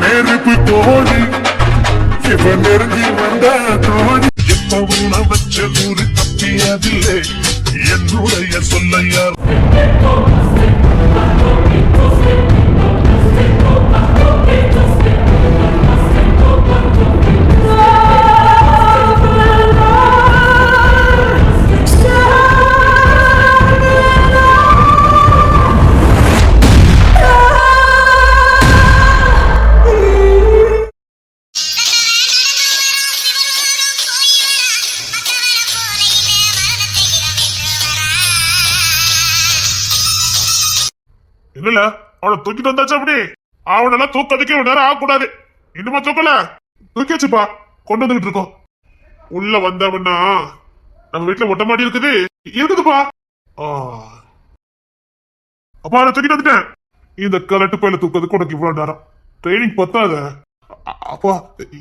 நெருப்பு தோழி இவன் நெருங்கி வந்த தோழி எப்பவும் வச்ச ஊரு தப்பியதில்லை என்னுடைய சொல்லையார் இல்ல அவனை தூக்கிட்டு வந்தாச்சு அப்படி அவனெல்லாம் தூக்கதுக்கே ஒரு நேரம் ஆகக்கூடாது இன்னுமா தூக்கல தூக்கியாச்சுப்பா கொண்டு வந்துகிட்டு இருக்கோம் உள்ள வந்தவன்னா நம்ம வீட்டுல மொட்டை மாடி இருக்குதுப்பா அப்பா நான் தூக்கிட்டு வந்துட்டேன் இந்த கலட்டு பயில தூக்கிறதுக்கு உனக்கு இவ்வளவு நேரம் ட்ரைனிங் பத்தாத அப்பா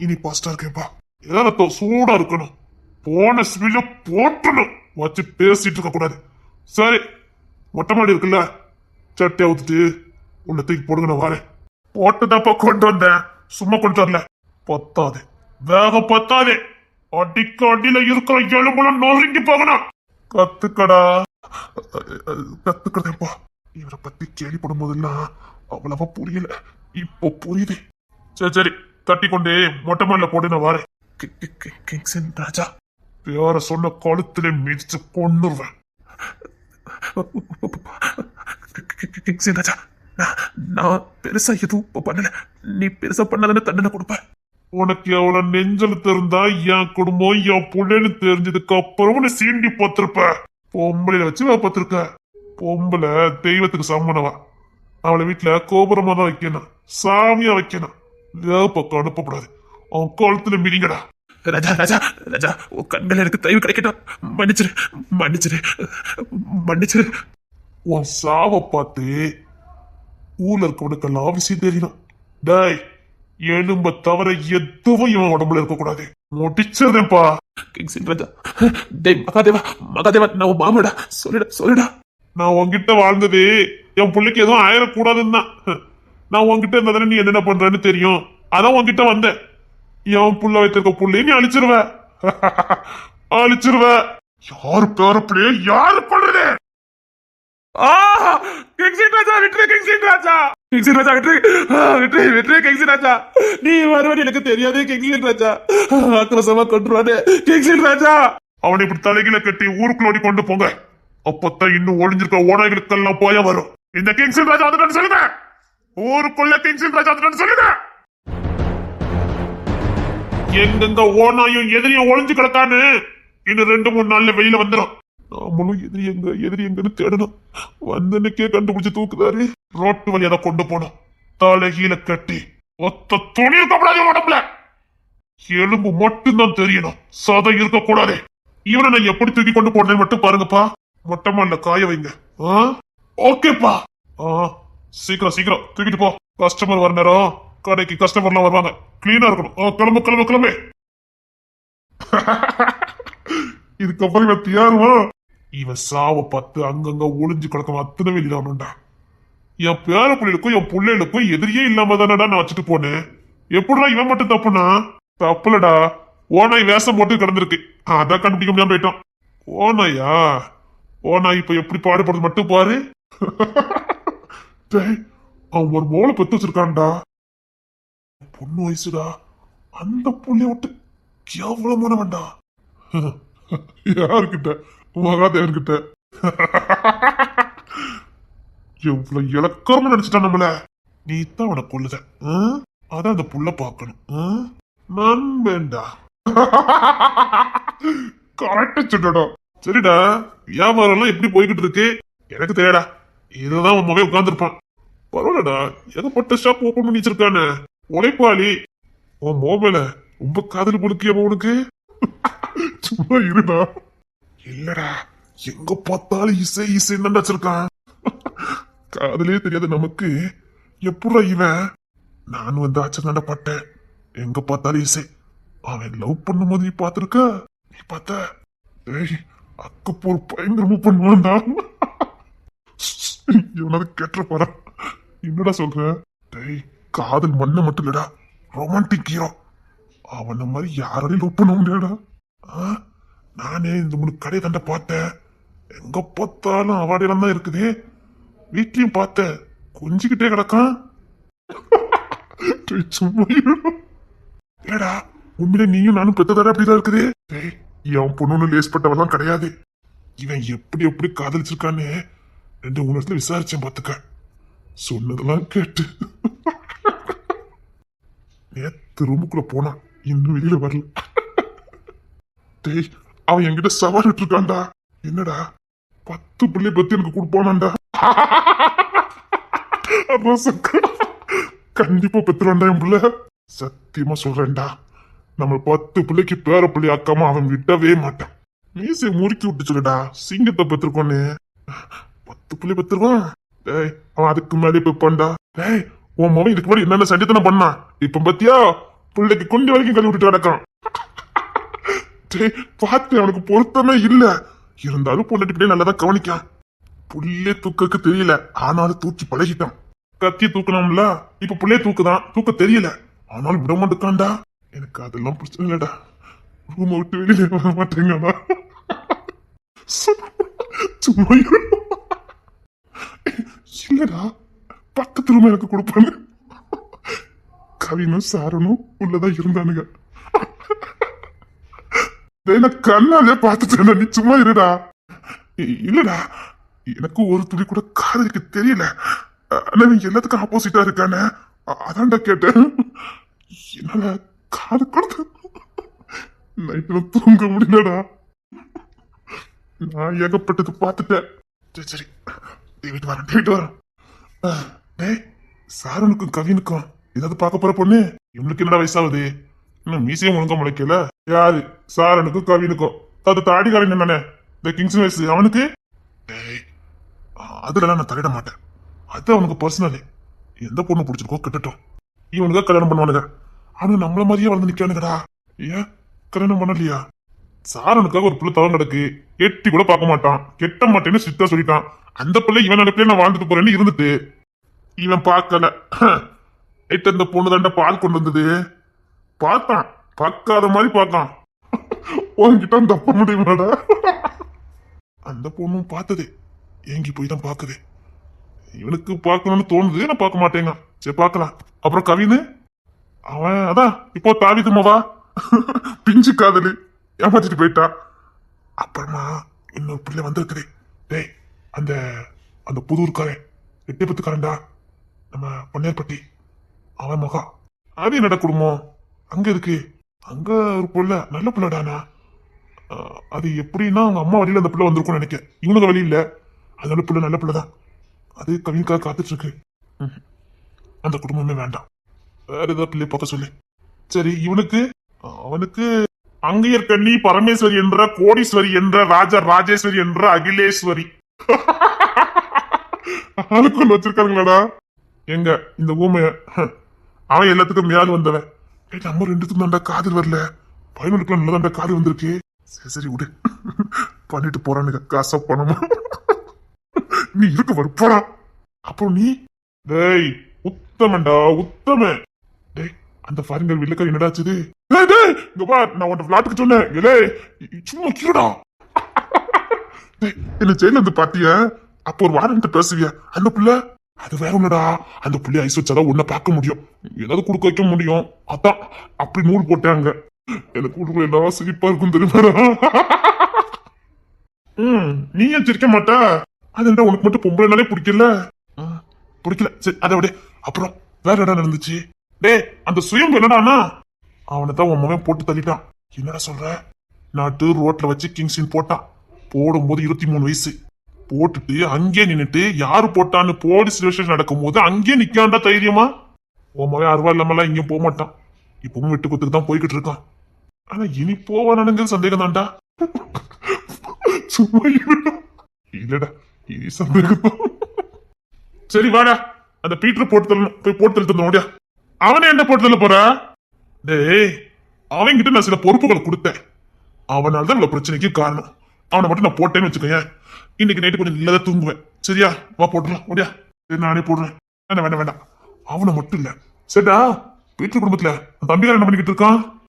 இனி பாஸ்டா இருக்கேன்ப்பா ஏதாவது சூடா இருக்கணும் போன ஸ்பீட்ல போட்டணும் வச்சு பேசிட்டு இருக்க கூடாது சரி மொட்டை மாடி இருக்குல்ல சட்டையை ஊத்துட்டு உன்னை தூக்கி போடுங்க நான் வரேன் போட்டுதான்ப்பா கொண்டு வந்தேன் சும்மா கொண்டு வரல பத்தாது வேகம் பத்தாது அடிக்க அடியில இருக்கிற எலும்புலாம் நொறுங்கி போகணும் கத்துக்கடா கத்துக்கிறதேப்பா இவரை பத்தி கேள்விப்படும் போதெல்லாம் அவ்வளவா புரியல இப்போ புரியுது சரி சரி தட்டி கொண்டே மொட்டை மாடல போட்டு நான் வரேன் கிங்ஸன் ராஜா பேர சொன்ன கழுத்துல மிதிச்சு கொண்டுருவேன் ராஜா நான் பெருசா எதுவும் பண்ணல நீ பெருசா பண்ணாதானே தண்டனை கொடுப்ப உனக்கு எவ்வளவு நெஞ்சல் இருந்தா என் குடும்பம் என் புள்ளைன்னு தெரிஞ்சதுக்கு அப்புறம் நீ சீண்டி பார்த்திருப்ப பொம்பளையில வச்சு பார்த்திருக்க பொம்பளை தெய்வத்துக்கு சம்மனவா அவளை வீட்டுல கோபுரமா தான் வைக்கணும் சாமியா வைக்கணும் பக்கம் அனுப்பக்கூடாது அவன் கழுத்துல மிதிங்கடா ராஜா ராஜா ராஜா உன் கண்கள் எனக்கு தயவு கிடைக்கட்டும் மன்னிச்சிரு மன்னிச்சிரு மன்னிச்சிரு உன் சாவை பார்த்து ஊர்ல இருக்கவனுக்கெல்லாம் விஷயம் தெரியணும் டாய் எலும்ப தவிர எதுவும் இவன் உடம்புல இருக்க கூடாது முடிச்சதேப்பா ராஜா டேய் மகாதேவா மகாதேவா நான் உன் மாமடா சொல்லிடா சொல்லிடா நான் உன்கிட்ட வாழ்ந்தது என் பிள்ளைக்கு எதுவும் ஆயிடக்கூடாதுன்னு தான் நான் உன்கிட்ட இருந்ததானே நீ என்னென்ன பண்றேன்னு தெரியும் அதான் உன்கிட்ட வந்தேன் என் புள்ள வைத்திருக்க புள்ளைய நீ அழிச்சிருவ அழிச்சிருவ யாரு பேரப்பிள்ளைய யாரு கொள்றது எனக்கு தெரியாது அவனை இப்படி தலைகளை கட்டி ஊருக்குள்ள கொண்டு போங்க அப்பத்தான் இன்னும் ஒளிஞ்சிருக்க ஓனாய்களுக்கெல்லாம் போய வரும் இந்த கிங்ஸின் ராஜா வந்து சொல்லுங்க ஊருக்குள்ள கிங்ஸின் ராஜா வந்து சொல்லுங்க எங்கெங்க ஓனாயும் எதிரியும் ஒளிஞ்சு கிடக்கான்னு இன்னும் 2-3 நாள்ல வெளியில வந்துடும் நாமளும் எதிரி எங்கன்னு தேடணும் வந்தன்னைக்கே கண்டுபிடிச்சு தூக்குதாரு ரோட்டு வழியா கொண்டு போனோம் தலைகீழ கட்டி ஒத்த துணி இருக்கக்கூடாது உடம்புல எலும்பு மட்டும்தான் தெரியணும் சதை இருக்கக்கூடாது இவனை நான் எப்படி தூக்கி கொண்டு போனேன்னு மட்டும் பாருங்கப்பா மொட்டமால காய வைங்க ஓகேப்பா சீக்கிரம் சீக்கிரம் தூக்கிட்டு போ கஸ்டமர் வர நேரம் கடைக்கு கஸ்டமர்லாம் வருவாங்க கிளீனா இருக்கணும் கிளம்பு கிளம்பு கிளம்பு இதுக்கப்புறம் இவன் தியாருவா இவன் சாவ பார்த்து அங்கங்க ஒளிஞ்சு கிடக்கும் அத்தனை வெளியிடாமண்டா என் பேர பிள்ளைகளுக்கும் என் பிள்ளைகளுக்கும் எதிரியே இல்லாம தானடா நான் வச்சுட்டு போனேன் எப்படிடா இவன் மட்டும் தப்புனா தப்புலடா ஓனாய் வேஷம் போட்டு கிடந்திருக்கு அதான் கண்டுபிடிக்க முடியாம போயிட்டோம் ஓனாய் இப்ப எப்படி பாடுபடுறது மட்டும் பாரு அவன் ஒரு மோளை பெத்து வச்சிருக்கான்டா பொண்ணு வயசுடா அந்த புள்ளைய விட்டு கேவலமான வேண்டா யாருக்கிட்ட மகாதேவன்கிட்ட எவ்வளவு இலக்கரமா நினைச்சிட்டான் நம்மள நீ தான் அவனை கொல்லுத அதான் அந்த புள்ள பாக்கணும் நான் வேண்டா கரெக்டா சொல்றடா சரிடா வியாபாரம் எல்லாம் எப்படி போய்கிட்டு இருக்கு எனக்கு தெரியாடா இதுதான் உன் மகன் உட்கார்ந்துருப்பான் பரவாயில்லடா ஏகப்பட்ட ஷாப் ஓபன் பண்ணி வச்சிருக்கானே உழைப்பாளி உன் மொபைல ரொம்ப காதல் பொழுக்கியமா உனக்கு சும்மா இருடா இல்லடா எங்க பார்த்தாலும் இசை இசைன்னு வச்சிருக்கான் காதலே தெரியாது நமக்கு எப்படா இவன் நான் வந்து ஆச்சரியப்பட்ட பட்டேன் எங்க பார்த்தாலும் இசை அவன் லவ் பண்ணும் போது நீ பாத்திருக்க நீ பார்த்த அக்கப்போர் பயங்கரமா பண்ணுவான்டா இவனாவது கேட்ட போற என்னடா சொல்ற டேய் காதல் மண்ண மட்டும் இல்லடா, ரொமான்டிக் ஹீரோ. அவன மாதிரி யாராலையும் லவ் பண்ண முடியாடா. நானே இந்த 3 கடை தண்ட பார்த்தேன். எங்க பார்த்தாலும் அவாடியெல்லாம் தான் இருக்குது. வீட்லயும் பார்த்தேன், கொஞ்சிக்கிட்டே கிடக்கான். சும்மா இல்லடா, உண்மையிலே நீயும் நானும் பெத்ததாடா அப்படிதான் இருக்குது. என் பொண்ணு லேஸ்பட்டவெல்லாம் கிடையாது. இவன் எப்படி எப்படி காதலிச்சிருக்கான்னு 2-3 இடத்துல விசாரிச்சேன் பாத்துக்க. சொன்னதெல்லாம் கேட்டு நேத்து ரூமுக்குள்ள போனான், இன்னும் வெளியில வரல. டேய், அவன் என்கிட்ட சவால் விட்டு இருக்கான்டா. என்னடா, 10 பிள்ளை பத்தி எனக்கு கொடுப்பானான்டா. கண்டிப்பா பெத்துறான்டா என் பிள்ளை. சத்தியமா சொல்றேன்டா, நம்ம 10 பிள்ளைக்கு பேர பிள்ளை ஆக்காம அவன் விடவே மாட்டான். மீசை முறுக்கி விட்டு சொல்லுடா, சிங்கத்தை பெற்றிருக்கோன்னு. 10 பிள்ளை பெற்றுருவான். டேய், அவன் அதுக்கு முன்னாடி பெப்பான்டா. டேய், உன் மகன் இதுக்கு முன்னாடி என்னென்ன சண்டித்தனம் பண்ணான், இப்ப பத்தியா பிள்ளைக்கு கொண்டு வரைக்கும் கழுவி விட்டுட்டு கிடக்கான். டேய், பார்த்து அவனுக்கு பொருத்தமே இல்ல. இருந்தாலும் பொண்ணுகிட்டே நல்லதான் கவனிக்கான். புள்ளே தூக்கக்கு தெரியல, ஆனாலும் தூக்கி பழகிட்டான். கத்தி தூக்கணும்ல, இப்ப புள்ளைய தூக்குதான், தூக்க தெரியல, ஆனாலும் விட மாட்டேக்கான்டா. எனக்கு அதெல்லாம் பிரச்சனை இல்லடா, ரூமை விட்டு வெளியில வர மாட்டேங்கடா. சும்மா இல்லடா, பக்கத்து ரூம் எனக்கு கொடுப்பாங்க. கவினும் சாரனும் உள்ளதான் இருந்தானுங்க. கண்ணாலே பார்த்துட்டேன், நீ சும்மா இருடா. இல்லடா, எனக்கு ஒரு துளி கூட காதலிக்க தெரியல. எல்லாத்துக்கும் ஆப்போசிட்டா இருக்கானே, அதான்டா கேட்டேன். என்னால காது கொடுத்து நைட்ல தூங்க முடியலடா. நான் ஏகப்பட்டது பார்த்துட்டேன். சரி சரி, வீட்டு வரேன். டேய், சாரனுக்கும் கவினுக்கும் ஏதாவது பார்க்க போற பொண்ணு? இவனுக்கு என்னடா வயசாகுது, இன்னும் மீசையும் ஒழுங்கா முளைக்கல. யாரு? சாரனுக்கும் கவினுக்கும். அது தாடிக்காரன் என்னண்ணே, இந்த கிங்ஸ் வயசு அவனுக்கு. டேய், அதுல நான் தலையிட மாட்டேன், அது அவனுக்கு பர்சனலு. எந்த பொண்ணு பிடிச்சிருக்கோ கிட்டட்டும், இவனுக்கு கல்யாணம் பண்ணுவானுங்க. அவனு நம்மள மாதிரியே வளர்ந்து நிக்கானுங்கடா. ஏன் கல்யாணம் பண்ணலையா? சாரனுக்காக ஒரு பிள்ளை தவம் கிடக்கு, எட்டி கூட பார்க்க மாட்டான், கெட்ட மாட்டேன்னு சித்தா சொல்லிட்டான். அந்த பிள்ளை இவன் நினைப்பிலே நான் வாழ்ந்துட்டு போறேன்னு இருந்துட்டு இவன் பார்க்கல. இந்த பொண்ணு தாண்ட பால் கொண்டு வந்தது, பார்த்தான், பார்க்காத மாதிரி பார்த்தான். உன்கிட்ட தப்ப முடியுமாடா? அந்த பொண்ணும் பார்த்தது, ஏங்கி போய் தான் பாக்குது. இவனுக்கு பார்க்கணும்னு தோணுது, நான் பார்க்க மாட்டேங்க. சரி பார்க்கலாம். அப்புறம் கவினு, அவன் அதான் இப்போ தாவிதுமாவா பிஞ்சு காதலி ஏமாத்திட்டு போயிட்டா. அப்புறமா இன்னொரு பிள்ளை வந்திருக்குது. டேய், அந்த அந்த புதூர்காரன் 8 நம்ம பொன்னேற்பட்டி, அவன் மகா. அது என்னடா குடும்பம் அங்க இருக்கு. அங்க ஒரு பிள்ளை, நல்ல பிள்ளைடானா. அது எப்படின்னா அவங்க அம்மா வழியில அந்த பிள்ளை வந்திருக்கும்னு நினைக்கிறேன், இவனுக்கு வழி இல்ல. அதனால பிள்ளை நல்ல பிள்ளைதான், அது கவினுக்காக காத்துட்டு இருக்கு. அந்த குடும்பமே வேண்டாம், வேற ஏதாவது பிள்ளை பார்க்க சொல்லு. சரி, இவனுக்கு அவனுக்கு அங்கையர் கண்ணி பரமேஸ்வரி என்ற, கோடீஸ்வரி என்ற, ராஜா ராஜேஸ்வரி என்ற, அகிலேஸ்வரி ஆளுக்கு ஒண்ணு வச்சிருக்காங்களா? எங்க இந்த ஊமைய, அவன் எல்லாத்துக்கும் மேல் வந்தவன். நம்ம 2த்துக்கும் தாண்டா காதல் வரல, பையனுக்குலாம் நல்லதாண்டா காதல் வந்திருக்கு. சரி சரி விடு, பண்ணிட்டு போறானுங்க, காசா பணமா. நீ இருக்க வருப்பாடா. அப்புறம் நீ, டேய் உத்தமன்டா உத்தம. டேய், அந்த ஃபாரின்கள் வில்லக்காரி என்னடாச்சுது? இங்க பா, நான் உன்ட விளாட்டுக்கு சொன்னேன், சும்மா கீழடா. என்ன ஜெயில இருந்து பாத்திய, அப்போ ஒரு வாரண்ட்டு பேசுவிய, அந்த புள்ள அது வேற ஒண்ணுடா. அந்த புள்ளைய ஐஸ் வச்சாதான் உன்னை பார்க்க முடியும், ஏதாவது கொடுக்க வைக்க முடியும். அதான் அப்படி நூல் போட்டாங்க. எனக்கு உள்ள எல்லாம் சிரிப்பா இருக்கும் தெரியுமாடா. நீ ஏன் சிரிக்க மாட்ட? அதுண்டா உனக்கு மட்டும் பொம்பளைனாலே பிடிக்கல. பிடிக்கல, சரி அதை விட. அப்புறம் வேற இடம் நடந்துச்சு. டே, அந்த சுயம் என்னடானா, அவனை தான் உன் மகன் போட்டு தள்ளிட்டான். என்னடா சொல்ற? நாட்டு ரோட்ல வச்சு கிங்ஸின் போட்டான். போடும்போது 23 வயசு. போட்டுட்டு அங்கே நின்னுட்டு யாரு போட்டான்னு போலீஸ் ஸ்டேஷன் நடக்கும் போது அங்கே நிக்காண்டா தைரியமா. உன் மகன் அருவா இல்லாமலாம் இங்கேயும் போக மாட்டான், இப்பவும் விட்டு குத்துக்கு தான் போய்கிட்டு இருக்கான். ஆனா இனி போவானுங்கிறது சந்தேகம் தான்டா. சும்மா இல்லடா, இனி சந்தேகம் தான். சரி வாடா, அந்த பீட்டர் போட்டு தள்ளணும், போய் போட்டு தள்ளி தந்தோடியா. அவனே என்ன போட்டு தள்ள போற? டேய், அவன்கிட்ட நான் சில பொறுப்புகளை கொடுத்தேன், அவனால தான் இவ்வளவு பிரச்சனைக்கு காரணம். அவனை மட்டும் நான் போட்டேன்னு வச்சுக்கோங்க, இன்னைக்கு நைட்டு கொஞ்சம் இல்லாத தூங்குவேன். சரியா, வா போட்டுலாம் ஓடியா. நானே போடுறேன். வேண்டாம் வேண்டாம் வேண்டாம், அவனை மட்டும் இல்ல சரிடா, வீட்டு குடும்பத்துல உன் தம்பிக்காரன் என்ன பண்ணிக்கிட்டு இருக்கான்?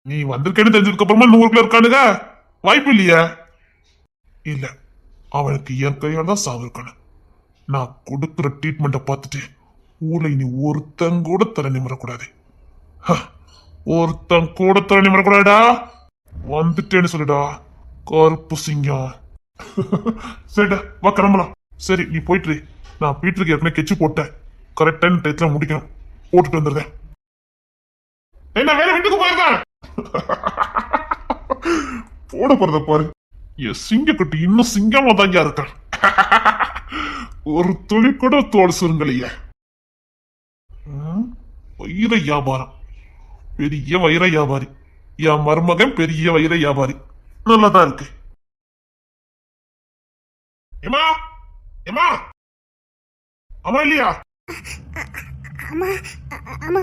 நீ வந்திருக்கேன்னு தெரிஞ்சதுக்கு அப்புறமா நூறுக்குள்ள இருக்கானுங்க, வாய்ப்பு இல்லையா? இல்ல, அவனுக்கு என் கையால தான் சாவு இருக்கணும். நான் கொடுக்குற ட்ரீட்மெண்ட்டை பார்த்துட்டு ஊர்ல இனி ஒருத்தன் கூட தலை நிமிரக்கூடாது. ஒருத்தன் கூட தலை நிமிரக்கூடாடா. வந்துட்டேன்னு சொல்லுடா கருப்பு சிங்கம். சரிடா, வா கிளம்பலாம். சரி, நீ போயிட்டு இரு. நான் வீட்டுக்கு ஏற்கனவே கெச்சு போட்டேன். கரெக்டான டயத்துல முடிக்கணும். போட்டுட்டு வந்துடுறேன். என்ன வேற வீட்டுக்கு போயிருக்கேன். போட போறத பாரு. என் சிங்கக்குட்டி இன்னும் சிங்கமா தாங்க இருக்கான். ஒரு துளி கூட தோல் சுருங்கலையே. வைர வியாபாரம், பெரிய வைர வியாபாரி. என் மருமகன் பெரிய வைர வியாபாரி. நல்லதா இருக்கு. ஏமா ஏமா, அம்மா இல்லையா? அம்மா அம்மா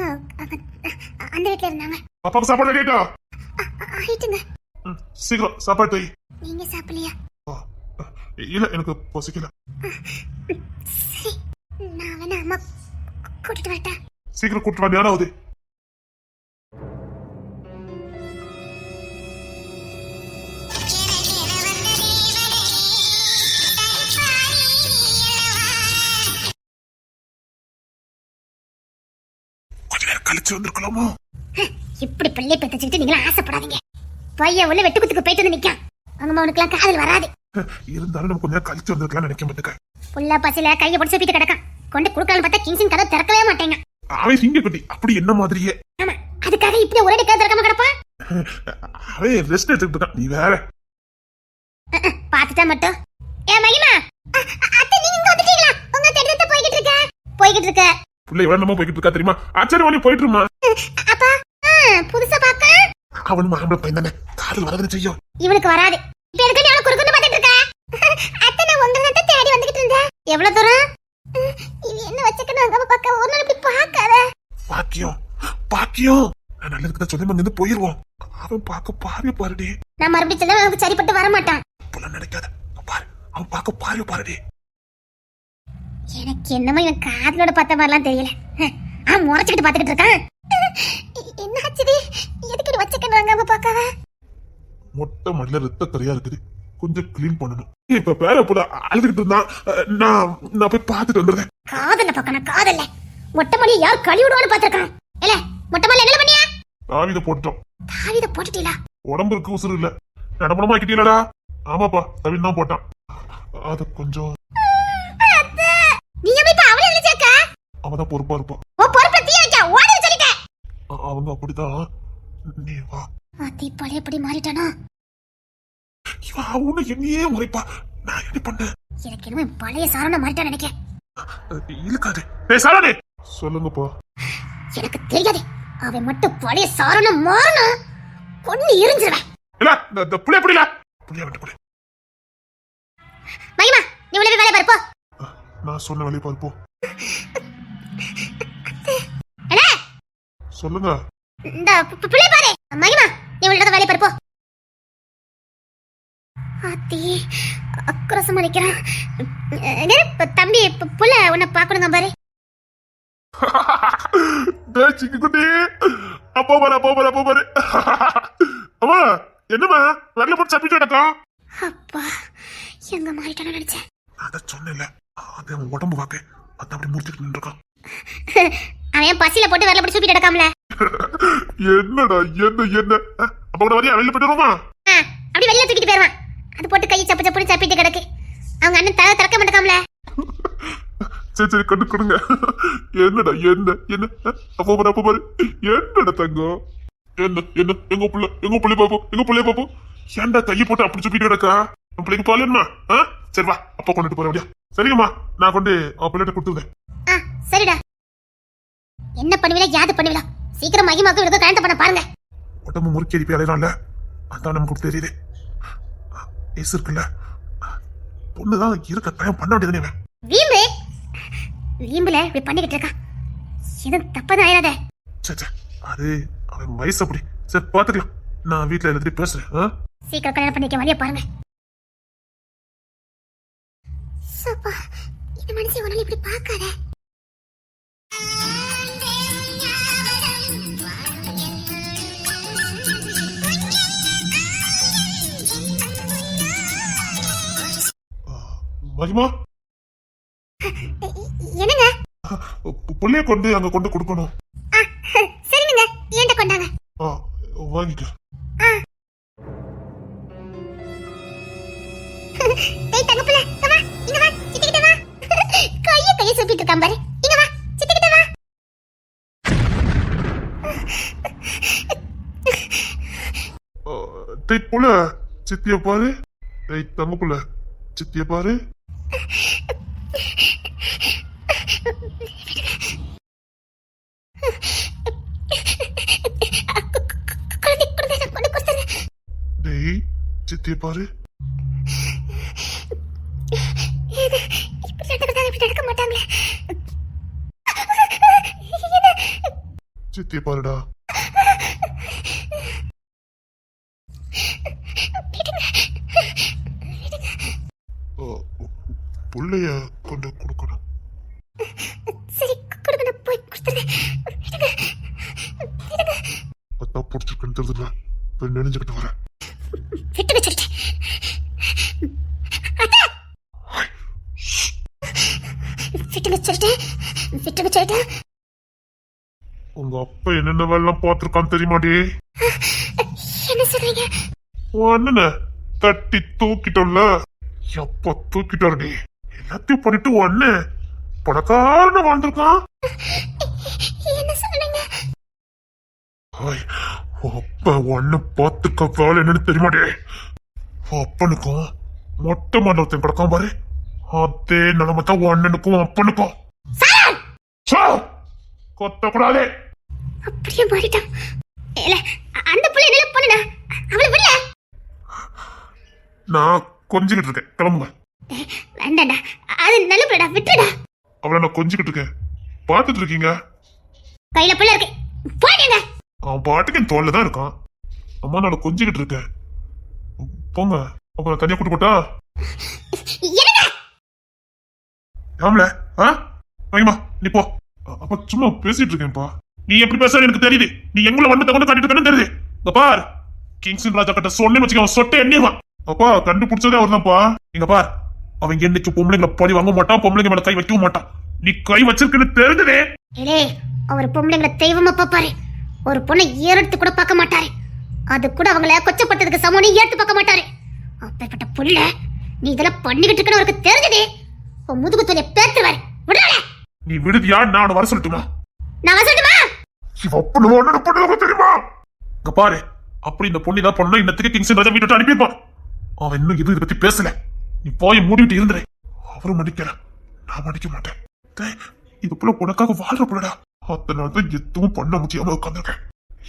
அந்த வீட்ல இருந்தாங்க. பாப்பாக்கு சாப்பாடு கேட்டா? ஆயிட்டுங்க. சீக்கிரம் சாப்பாடு வை. நீங்க சாப்பிடலையா? இல்ல, எனக்கு பசிக்கல. சரி, நான் வேணா அம்மா கூட்டிட்டு வரட்டா? சீக்கிரம் கூட்டிட்டு வா, நேரம் ஆகுது. கொஞ்ச நேரம் கழிச்சு வந்திருக்கலாமோ? இப்படி பிள்ளை பெத்துச்சுக்கிட்டு நீங்களா ஆசைப்படாதீங்க. பையன் உள்ள வெட்டுக்குத்துக்கு போயிட்டு வந்து நிக்கான். அங்கம்மா உனக்குலாம் காதல் வராது. இருந்தாலும் நம்ம கொஞ்ச நேரம் கழிச்சு வந்திருக்கலாம் நினைக்க மாட்டேங்க. புள்ள பசில கையை பிடிச்சு சப்பிட்டு கிடக்கான். கொண்டு குடுக்கலான்னு பார்த்தா கிங்ஸின் கதை திறக்கவே மாட்டேங்க. அவன் சிங்கக்குட்டி அப்படி என்ன மாதிரியே. ஆமா, அதுக்காக இப்படி ஒரே கதை திறக்காம கிடப்பான். அவன் ரெஸ்ட் எடுத்துட்டு இருக்கான். நீ வேற பாத்துட்டா மட்டும். ஏ மகிமா, அத்தை நீங்க இங்க வந்துட்டீங்களா? உங்க தெடத்தை போய்கிட்டு இருக்க. புள்ள எவ்வளவு நம்ம போய்கிட்டு இருக்கா தெரியுமா? ஆச்சரிய வழி போயிட்டு இருமா. அப்பா புதுசா பாக்க அவனு மாம்பழ பையன் தானே, காதல் வரதுன்னு செய்யும். இவனுக்கு வராது. இப்ப எதுக்கு நீ அவளை குறுக்குன்னு பாத்துட்டு இருக்க? அத்தை நான் உங்களை தான் தேடி வந்துகிட்டு இருந்தேன். எவ்வளவு தூரம்? இது என்ன வச்சுக்கணும் அங்க பக்கம் ஒரு நாள் இப்படி பாக்காத. பாக்கியம் பாக்கியம், நான் நல்லதுக்கு தான் சொல்லி இருந்து போயிருவோம். அவன் பார்க்க பாருடி. நான் மறுபடியும் சொல்ல அவனுக்கு சரிப்பட்டு வர மாட்டான். புள்ள நினைக்காத பாரு, அவன் பார்க்க பாருடி. எனக்கு என்னமோ இவன் காதலோட பார்த்த மாதிரிலாம் தெரியல. அவன் முறைச்சுக்கிட்டு பாத்துக்கிட்டு இருக்கான். என்னாச்சுது? எதுக்கு வச்சுக்கணும் அங்க பாக்காத? மொட்டை மடியில ரத்த கரையா இருக்குது, கொஞ்சம் கிளீன் பண்ணணும். இப்ப பேர புள்ள அழுதுகிட்டு இருந்தான். நான் போய் பார்த்துட்டு வந்துடுறேன். காதல பக்கணும் காதல்ல மொட்டை மொழி யார் கழி விடுவான்னு பாத்துருக்கான். இல்ல மொட்டை மொழி என்ன பண்ணியா? தாவித போட்டோம். தாவித போட்டுட்டீங்களா? உடம்பு இருக்கு, உசுறு இல்ல. நடப்பணமா ஆக்கிட்டீங்களா? ஆமாப்பா, தவின் தான் போட்டான். அது கொஞ்சம் நீங்க போய் அவளை என்ன சேர்க்க? அவதான் பொறுப்பா இருப்பான். ஓ பொறுப்பை தீ வைக்க ஓடி சொல்லிட்டேன். அவங்க அப்படிதான். நீ வா. அத்தி பழையபடி மாறிட்டானா? இவன் அவனு என்னையே முறைப்பா. நான் என்ன பண்ண? எனக்கு என்னமோ பழைய சாரண மாறிட்டான்னு நினைக்கிறேன். இழுக்காது. சாரணே சொல்லுங்கப்பா. எனக்கு தெரியாது. அவன் மட்டும் பழைய சாரண மாறனா கொண்டு எரிஞ்சிருவேன். இல்ல, இந்த புளிய புடில புளிய விட்டு புடி. மகிமா, நீ உள்ள வேலை பாரு போ. நான் சொன்ன வேலையை பாரு போ. என்ன சொல்லுங்க. இந்த புளிய பாரு. மகிமா, நீ உள்ள வேலை பாரு போ. ஆத்தி அக்கரசமா நிக்கிறான். தம்பி புள்ள உன்னை பாக்கணுங்க பாரு. சிக்குட்டி அப்போ பாரு. அம்மா என்னம்மா வரல போட்டு சப்பிட்டு கிடக்கும். அப்பா எங்க மாறிட்டானு நினைச்சேன். அதான் சொன்னேன்ல, அது அவன் உடம்பு வாக்கு அதான் அப்படி முடிச்சுட்டு நின்றுருக்கான். அவன் பசியில போட்டு வரல போட்டு சூப்பிட்டு கிடக்காமல. என்னடா என்ன அப்ப கூட வரையா வெளில போயிட்டு வருமா? அப்படி வெளியில தூக்கிட்டு போயிருவான். அது போட்டு கை சப்பு சப்புன்னு சப்பிட்டு கிடக்கு. அவங்க அண்ணன் தலை திறக்க மாட்டேக்காமல. சரி கண்டு கொடுங்க. என்னடா என்ன அப்போ பாரு. என்னடா தங்கம்? என்ன எங்க புள்ளி பாப்போம். ஏன்டா கையை போட்டு அப்படி சுப்பிட்டு கிடக்கா? என் பிள்ளைக்கு பால் வேணுமா? சரி வா, அப்பா கொண்டுட்டு போற அப்படியா? சரிங்கம்மா, நான் கொண்டு பிள்ளைகிட்ட கொடுத்துருந்தேன். சரிடா. என்ன பண்ணுவீங்களா யாது பண்ணுவீங்களா? சீக்கிரம் மகிமாக்கு இவருக்கு கல்யாணம் பண்ண பாருங்க. உடம்பு முறுக்கி அடிப்பி அலையிறான்ல, அதான் நமக்கு தெரியுது. ஏசு இருக்குல்ல, பொண்ணுதான் இருக்க கல்யாணம் பண்ண வேண்டியதுனே. வீம்புல இப்படி பண்ணிக்கிட்டு இருக்கா. எதுவும் தப்பதான் ஆயிராத. சே அது அவன் வயசு அப்படி. சரி பாத்துக்கலாம், நான் வீட்டுல எல்லாத்தையும் பேசுறேன். சீக்கிரம் கல்யாணம் பண்ணிக்க வழிய பாருங்க. இந்த மனுஷன் உடனே இப்படி பாக்காத. மகிமா என்னங்க புள்ளைய கொண்டு அங்க கொண்டு கொடுக்கணும். சரிங்க ஏன்ட்ட கொண்டாங்க. வாங்கிக்க. டேய் தங்கப்புல வா இங்க வா சித்திக்கிட்ட வா. கைய சுத்திட்டு இருக்கான் பாரு. இங்க வா சித்திக்கிட்ட வா. டேய் புள்ள சித்திய பாரு. டேய் தங்க புள்ள சித்திய பாரு. டேய் சித்திய பாரு. சித்திய பாருடா. புள்ளைய கொண்டு கொடுக்கணும். சரி கொடுக்கணும் போய் கொடுத்துறேன். அதான் பிடிச்சிருக்குன்னு தெரிஞ்சுல போய் நினைஞ்சுக்கிட்டு வரேன். விட்டு வச்சிருக்கேன். விட்டு வச்சிருக்கேன். உங்க அப்பா என்னென்ன வேலை பார்த்திருக்கான்னு தெரியுமாடி? என்ன சொல்றீங்க? உன் அண்ணனை தட்டி தூக்கிட்டோம்ல. எப்ப தூக்கிட்டாருடி? எல்லாத்தையும் பண்ணிட்டு உன் அண்ணன் பணக்காரன வாழ்ந்திருக்கான். என்ன சொல்றீங்க? அப்ப உன் அண்ணன் பார்த்துக்க வேலை என்னன்னு தெரியுமாடி? அப்பனுக்கும் மொட்டை மண்டபத்தையும் கிடக்காம பாரு. அதே நிலைமை தான் உன் அண்ணனுக்கும் அப்பனுக்கும். கொத்தக்கூடாது. அப்படியே மாறிட்டான். அந்த புள்ள என்ன பண்ணுடா? அவளை விட. நான் கொஞ்சிக்கிட்டு இருக்கேன். கிளம்புங்க. வேண்டாடா அது நல்ல புள்ளடா விட்டுடா. அவளை நான் கொஞ்சிக்கிட்டு இருக்கேன். பார்த்துட்டு இருக்கீங்க. கையில புள்ள இருக்கு போடுங்க. அவன் பாட்டுக்கு என் தோல்ல தான் இருக்கான். அம்மா நான் கொஞ்சிக்கிட்டு இருக்கேன். போங்க. அப்புறம் தனியா கூட்டு போட்டா ஆம்ல. மகிமா நீ போ. அப்ப சும்மா பேசிட்டு இருக்கேன்ப்பா. நீ எப்படி பேச எனக்கு தெரியுது. நீ எங்களை வந்து கொண்டு காட்டிட்டு இருக்கன்னு தெரியுது. இங்க பார் கிங்ஸ்டன் ராஜா கிட்ட சொன்னேன்னு வச்சுக்க அவன் சொட்டை எண்ணிடுவான். அப்பா கண்டுபிடிச்சதே அவர் தான்ப்பா. இங்க பார் அவன் என்னைக்கு பொம்பளைங்களை பழி வாங்க மாட்டான். பொம்பளைங்க மேல கை வைக்கவும் மாட்டான். நீ கை வச்சிருக்குன்னு தெரிஞ்சதே. அவர் பொம்பளைங்களை தெய்வமா பாப்பாரு. ஒரு பொண்ணை ஏறெடுத்து கூட பார்க்க மாட்டாரு. அது கூட அவங்கள கொச்சப்பட்டதுக்கு சமம் ஏற்று பார்க்க மாட்டாரு. அப்பேற்பட்ட புள்ள நீ இதெல்லாம் பண்ணிக்கிட்டு இருக்கன்னு அவருக்கு தெரிஞ்சதே. உன் முதுகு தொலைய பேத்துவாரு. விடுறாளே நீ விடுதியா? நான் வர சொல்லட்டுமா? நான் வர சொல்லட்டுமா? தெரியுமா? இங்க பாரு அப்படி இந்த பொண்ணு தான் பொண்ணு இன்னத்துக்கு கிங்ஸ்டன் ராஜா வீட்டு அனுப்பியிருப்பான். அவன் இன்னும் இதை பத்தி பேசல. நீ போய் மூடிவிட்டு இருந்துரு. அவரும் மன்னிக்கல, நான் மன்னிக்க மாட்டேன். இது போல உனக்காக வாழ்ற போலடா. அதனால தான் எதுவும் பண்ண முடியாம உட்காந்துருக்கேன்.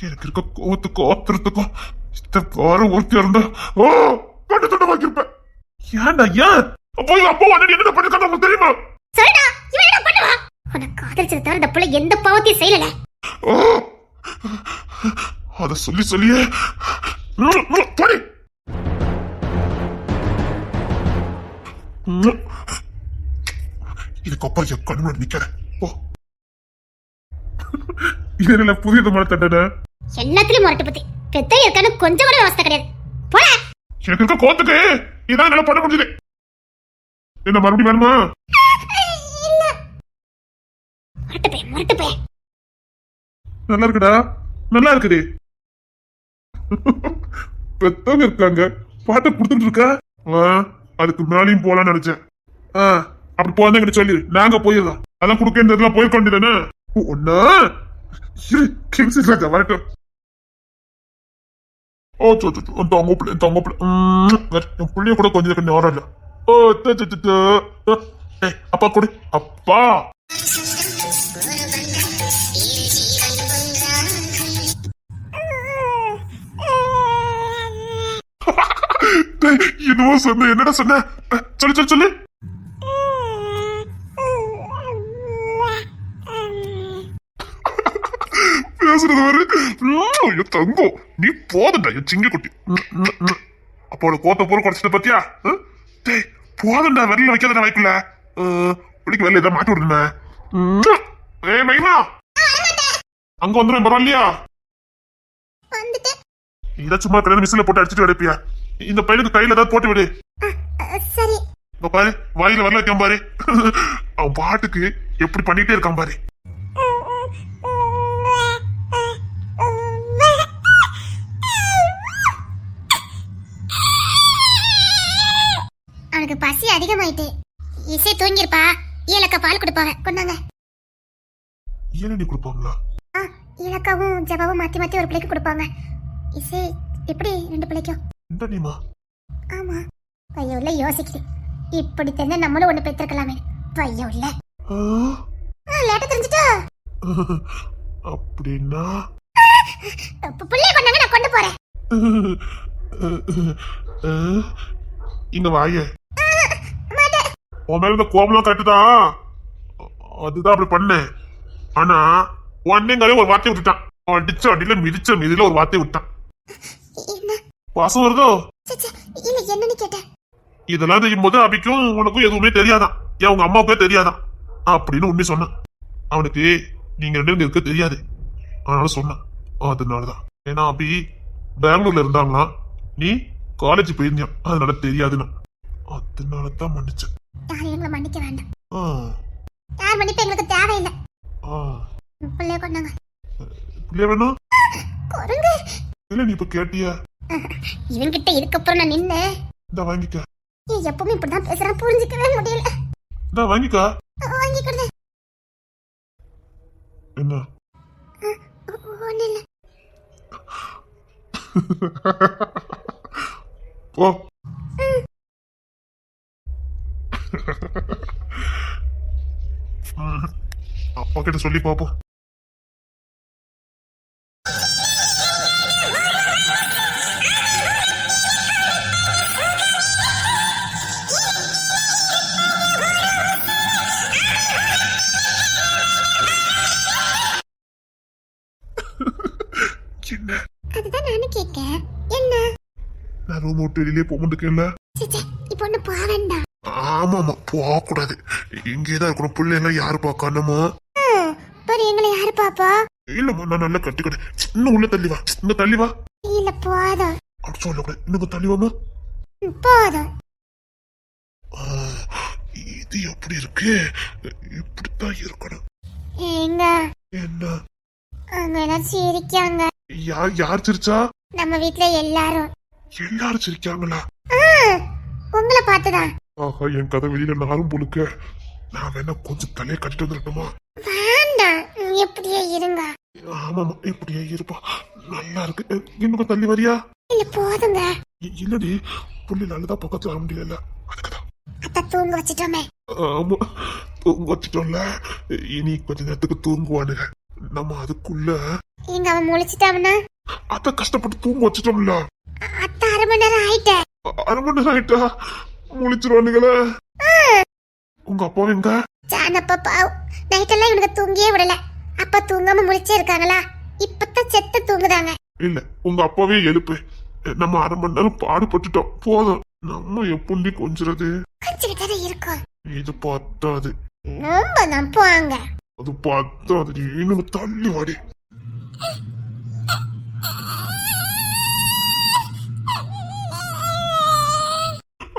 எனக்கு இருக்க கோவத்துக்கும் ஆத்திரத்துக்கும் இந்த வாரம் ஒருத்தியா இருந்தா கண்டு தொண்டை வாங்கியிருப்பேன். ஏன்டா ஏன் போய் அப்பா என்ன பண்ணிருக்காங்க உங்களுக்கு தெரியுமா? சரிடா இவன் என்ன பண்ணுவா? உனக்கு காதலிச்சத தவிர இந்த புள்ள எந்த பாவத்தையும் செய்யல. அத சொல்லி சொல்லியே போடி. இதுக்கப்புறம் என் கண்ணு நிக்கிறேன். இதுல புதிய மழை தண்டனை எல்லாத்துலயும் முரட்டு பத்தி பெத்த இருக்கான்னு கொஞ்சம் கூட அவஸ்தை கிடையாது. போட எனக்கு இருக்க கோத்துக்கு இதான் நல்லா பண்ண முடியுது. என்ன மறுபடியும் வேணுமா? முரட்டு போய் நல்லா இருக்குடா, நல்லா இருக்குது. பெத்தவங்க இருக்காங்க பாட்டை கொடுத்துட்டு இருக்கா. அதுக்கு மேலையும் போலான்னு நினைச்சேன். அப்படி போங்க சொல்லி நாங்க போயிடலாம். அதான் கொடுக்க போயிருக்க வேண்டியதானே. ஒன்னா வரட்டும். என் பிள்ளைய கூட கொஞ்சம் நேரம் இல்ல. அப்பா கொடு அப்பா. இதுவும் சொன்ன என்னடா சொன்ன? சொல்லு சொல்லு சொல்லு. பேசுறது வரு தங்கம். நீ போதண்டா என் சிங்க குட்டி. அப்போ கோத்த பூரா குறைச்சிட்ட பத்தியா? போதண்டா வெள்ள வைக்காத வாய்க்குள்ள பிடிக்க வெள்ள ஏதாவது மாட்டி விடுமே. மகிமா அங்க வந்துடும் பரவாயில்லையா? இதை சும்மா கல்யாணம் மிஸ்ல போட்டு அடிச்சுட்டு அடைப்பியா? இந்த பையனுக்கு கையில ஏதாவது போட்டு விடு. இப்ப பாரு வாயில வரல வைக்காம பாரு. அவன் பாட்டுக்கு எப்படி பண்ணிட்டே இருக்கான் பாரு. அவனுக்கு பசி அதிகமாயிட்டு. இசை தூங்கிருப்பா. ஏலக்கா பால் கொடுப்பாங்க, கொண்டாங்க. ஏனடி கொடுப்பாங்களா? ஏலக்காவும் ஜபாவும் மாத்தி மாத்தி ஒரு பிள்ளைக்கு கொடுப்பாங்க. இசை எப்படி 2 பிள்ளைக்கும்? இந்த நீமா? ஆமா. பைய உள்ள யோசிக்குது. இப்படி தெரிஞ்சா நம்மளும் ஒண்ணு பெற்றிருக்கலாமே. பைய உள்ள லேட்டா தெரிஞ்சுட்டா? அப்படின்னா பிள்ளைய கொண்டாங்க, நான் கொண்டு போறேன். இங்க வாய. உன் மேல இந்த கோபம்லாம் கட்டுதான். அதுதான் அப்படி பண்ணேன். ஆனா உடனேங்காலே ஒரு வார்த்தையை விட்டுட்டான். அடிச்ச அடியில மிதிச்ச மிதில ஒரு வார்த்தையை விட்டான். வாசம் வருதோ? இல்ல, என்னன்னு கேட்டேன். இதெல்லாம் செய்யும் போது அபிக்கும் உனக்கும் எதுவுமே தெரியாதான். ஏன் உங்க அம்மாவுக்கே தெரியாதான் அப்படின்னு உண்மை சொன்னான். அவனுக்கு நீங்க 2 பேரும் இருக்க தெரியாது, அதனால சொன்னான். அதனாலதான். ஏன்னா அபி பெங்களூர்ல இருந்தாங்களாம், நீ காலேஜ் போயிருந்தியா, அதனால தெரியாதுன்னு. அதனாலதான் மன்னிச்சேன். யாரும் எங்களை மன்னிக்க வேண்டாம். யார் மன்னிப்பு எங்களுக்கு தேவையில்லை. பிள்ளைய கொண்டாங்க. பிள்ளைய வேணும்? குரங்கு இல்ல, நீ இப்ப கேட்டியா? இவன்கிட்ட இதுக்கப்புறம் நான் நின்னு இந்த வாங்கிக்க. எப்பவுமே இப்படிதான் பேசுறான், புரிஞ்சுக்கவே முடியல. இந்த வாங்கிக்கா. வாங்கிக்கிறது. என்ன? ஒண்ணு இல்ல. போ. அப்பா கிட்ட சொல்லி பாப்போம். என்ன? அதுதான் நானும் கேட்டேன். என்ன? நான் ரூம் விட்டு வெளியே போக மாட்டேங்கல. இப்ப ஒண்ணு போக வேண்டாம். ஆமாமா, போக கூடாது. இங்கேதான் இருக்கணும். பிள்ளை எல்லாம் யாரு பாக்கணுமோ? எங்களை யாரு பாப்பா? இல்லம்மா, நான் நல்லா கட்டிக்கிட்டேன். இன்னும் உள்ள தள்ளி வா. இங்க தள்ளி வா. இல்ல, போதும். அப்படி சொல்லக்கூடாது. இன்னும் தள்ளி வாமா. போதும். இது எப்படி இருக்கு? இப்படித்தான் இருக்கணும். எங்க? என்ன? அங்க எல்லாம் சிரிக்காங்க. யார் சிரிச்சா? நம்ம வீட்ல எல்லாரும். எல்லாரும் சிரிக்காங்களா? உங்களை பார்த்துதான். ஆஹா, என் கதை வெளியில நாரும் புழுக்க. நான் வேணா கொஞ்சம் தலையை கட்டிட்டு வந்துடட்டுமா? வேண்டாம், எப்படியே இருங்க. ஆமாமா, இப்படியே இருப்பா. நல்லா இருக்கு. இன்னும் தள்ளி வரியா? இல்ல, போதுங்க. இல்லடி, புள்ளி நல்லதா பக்கத்துல வர முடியல, அதுக்குதான். அத்தா தூங்க வச்சிட்டோமே. ஆமா, தூங்க வச்சிட்டோம்ல. இனி கொஞ்ச நேரத்துக்கு தூங்குவானுங்க. நம்ம அதுக்குள்ள எங்க அவன் முழிச்சிட்டாவனா? அத கஷ்டப்பட்டு தூங்க வச்சிட்டோம்ல. அத்தா 1/2 மணி நேரம் ஆயிட்டே. 1/2 மணி நேரம் ஆயிட்டா? முழிச்சிருவானுங்களே. உங்க அப்பா எங்க? ஜானப்பா பாவ், நைட்டெல்லாம் இவனுக்கு தூங்கியே விடல. அப்பா தூங்காம முழிச்சே இருக்காங்களா? இப்பதான் செத்து தூங்குதாங்க. இல்ல, உங்க அப்பாவே எழுப்பு. நம்ம 1/2 மணி நேரம் பாடுபட்டுட்டோம், போதும். நம்ம எப்படி கொஞ்சிறது? கொஞ்சிக்கிட்டே இருக்கும். இது பத்தாது. ரொம்ப தான் போங்க. அது பத்தாது. இன்னும் தள்ளி வாடி.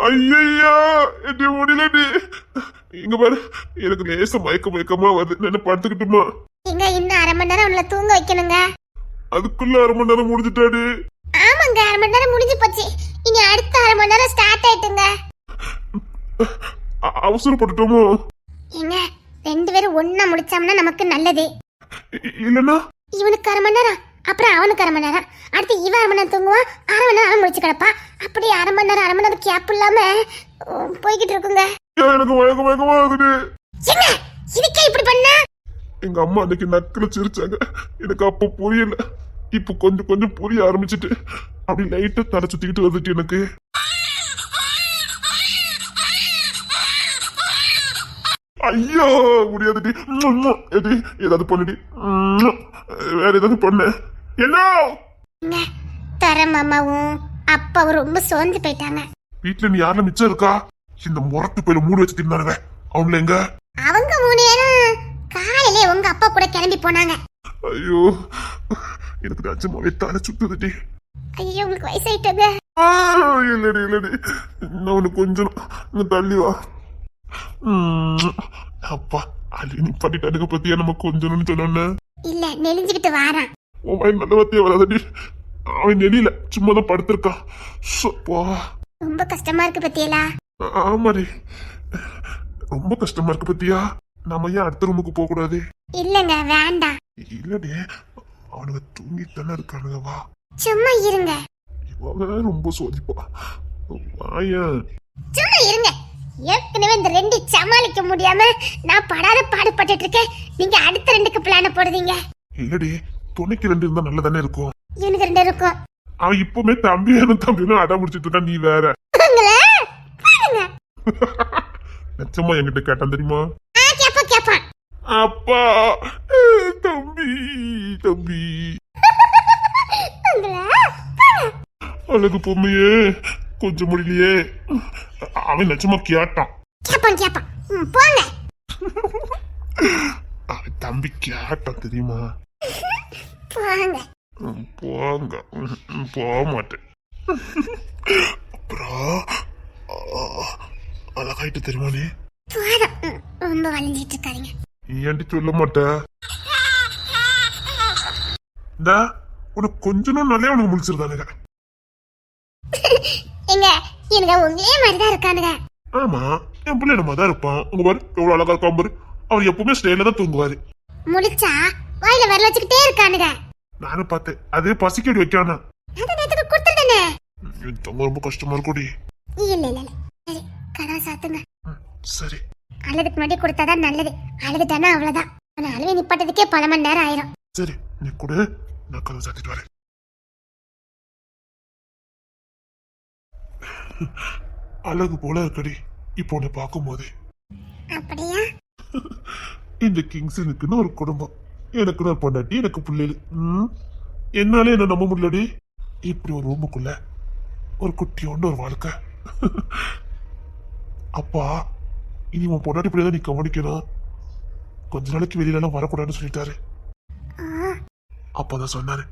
ஐயா, என்ன முடியலடி. இங்க பாரு, எனக்கு லேச மயக்கமா வருது. என்ன படுத்துக்கிட்டுமா? எங்க இன்னும் 1/2 மணி நேரம் அவங்கள தூங்க வைக்கணுங்க. அதுக்குள்ள 1/2 மணி நேரம் முடிஞ்சிட்டாடி. ஆமாங்க, 1/2 மணி நேரம் முடிஞ்சு போச்சு. இனி அடுத்த 1/2 மணி நேரம் ஸ்டார்ட் ஆயிட்டுங்க. அவசரப்பட்டுட்டோமோ? ஏங்க, 2 பேரும் ஒண்ணா முடிச்சோம்னா நமக்கு நல்லது. இல்லன்னா இவனுக்கு 1/2 மணி நேரம், அப்புறம் அவனுக்கு 1/2 மணி நேரம், அடுத்து இவன் 1/2 மணி நேரம் தூங்குவான், 1/2 மணி நேரம் அவன் முடிச்சு கிடப்பா. அப்படி 1/2 மணி நேரம் கேப் இல்லாம போய்கிட்டு இருக்குங்க. எனக்கு மயக்கமா ஆகுது. என்ன இதுக்கே இப்படி பண்ணா? எங்க அம்மா அன்னைக்கு நக்கல சிரிச்சாங்க. எனக்கு அப்ப புரியல. இப்ப கொஞ்சம் கொஞ்சம் புரிய ஆரம்பிச்சுட்டு அப்படி லைட்டா தலை சுத்திக்கிட்டு வந்துட்டு எனக்கு. ஐயோ, முடியாதுடி. எடி, ஏதாவது பண்ணுடி. வேற ஏதாவது பண்ண. என்ன? தர மாமாவும் அப்பாவும் ரொம்ப சோர்ந்து போயிட்டாங்க. வீட்டுல நீ யாரும் மிச்சம் இருக்கா? இந்த முரட்டு போயில மூடு வச்சு தின்னானுங்க. அவங்கள எங்க? அவங்க 3 நேரம் காலையிலே உங்க அப்பா கூட கிளம்பி போனாங்க. ஐயோ, எனக்கு நிஜமாவே தலை சுத்துதுடி. ஐயோ, உங்களுக்கு வயசாயிட்டங்க. இல்லடி இல்லடி, நான் உனக்கு கொஞ்சம் இங்க தள்ளி வா. அப்பா அது நீ பண்ணிட்டானுங்க பத்தியா நம்ம கொஞ்சம்னு சொன்னோன்னு. இல்ல நெளிஞ்சுக்கிட்டு வாரான். உன் வாய் நல்ல வார்த்தையா வராதடி. அவன் நெளியில சும்மா தான் படுத்திருக்கான். சப்பா. ரொம்ப கஷ்டமா இருக்கு பத்தியலா. ஆமாடி, ரொம்ப கஷ்டமா இருக்கு பத்தியா. நம்ம ஏன் அடுத்த ரூமுக்கு போக கூடாது? இல்லங்க வேண்டாம். இல்லடி, அவனுங்க தூங்கிட்டு தானே இருக்கானுங்க. வா, சும்மா இருங்க. இவங்க ரொம்ப சோதிப்பா. வாயன். சும்மா இருங்க. ஏற்கனவே இந்த ரெண்டு சமாளிக்க முடியாம நான் படாத பாடுபட்டு இருக்கேன். நீங்க அடுத்த ரெண்டுக்கு பிளான போடுறீங்க. இல்லடி, துணைக்கு ரெண்டு இருந்தா நல்லதானே இருக்கும். இவனுக்கு ரெண்டு இருக்கும். அவன் இப்பவுமே தம்பி வேணும் தம்பின்னு அடம் முடிச்சிட்டு இருக்கான். நீ வேற. நிச்சயமா என்கிட்ட கேட்டான் தெரியுமா? கேப்பான். அப்பா, தம்பி தம்பி அழகு பொம்மையே கொஞ்சம் முடியலையே. அவன் நிச்சயமா கேட்டான். கேப்பான். போங்க. அவன் தம்பி கேட்டான் தெரியுமா? போங்க. போங்க. போக மாட்டேன். அப்புறம் அழகாயிட்டு தெரியுமா நீ? ரொம்ப வளைஞ்சிட்டு இருக்காதீங்க. ஏன்டி சொல்ல மாட்டேன்? இந்த உனக்கு கொஞ்சம் நாளே உனக்கு முடிச்சிருந்தானுங்க. எங்க எனக்கு உங்களே மாதிரிதான் இருக்கானுங்க. ஆமா, என் பிள்ளை நம்ம தான் இருப்பான். உங்க பாரு எவ்வளவு அழகா இருக்கான் பாரு. அவர் எப்பவுமே ஸ்டைல தான் தூங்குவாரு. முடிச்சா வாயில வரல வச்சுக்கிட்டே இருக்கானுங்க. நானும் பார்த்தேன். அதே பசிக்கடி வைக்கானா. அந்த நேரத்துக்கு கொடுத்துட்டேனே. தங்க ரொம்ப கஷ்டமா இருக்குடி. இல்ல சரி, கதவை சாத்துங்க. சரி. அழுதுக்கு முன்னாடி கொடுத்தாதான் நல்லது. அழுதுட்டானா அவ்வளவுதான். ஆனா அழுவை நிப்பாட்டதுக்கே பல மணி நேரம் ஆயிரும். சரி, நீ கூட நான் கதவை சாத்திட்டு வரேன். அழகு போல இருக்கடி இப்போ உன்னை பார்க்கும் போது. அப்படியா? இந்த கிங்ஸனுக்குன்னு ஒரு குடும்பம், எனக்குன்னு ஒரு பொண்டாட்டி, எனக்கு பிள்ளைகள். என்னாலே என்ன நம்ப முடியலடி. இப்படி ஒரு ரூமுக்குள்ள ஒரு குட்டியோண்டு ஒரு வாழ்க்கை. அப்பா, இனி உன் பொண்டாட்டி பிள்ளைதான் நீ கவனிக்கணும். கொஞ்ச நாளைக்கு வெளியில எல்லாம் வரக்கூடாதுன்னு சொல்லிட்டாரு. அப்பதான் சொன்னாரு,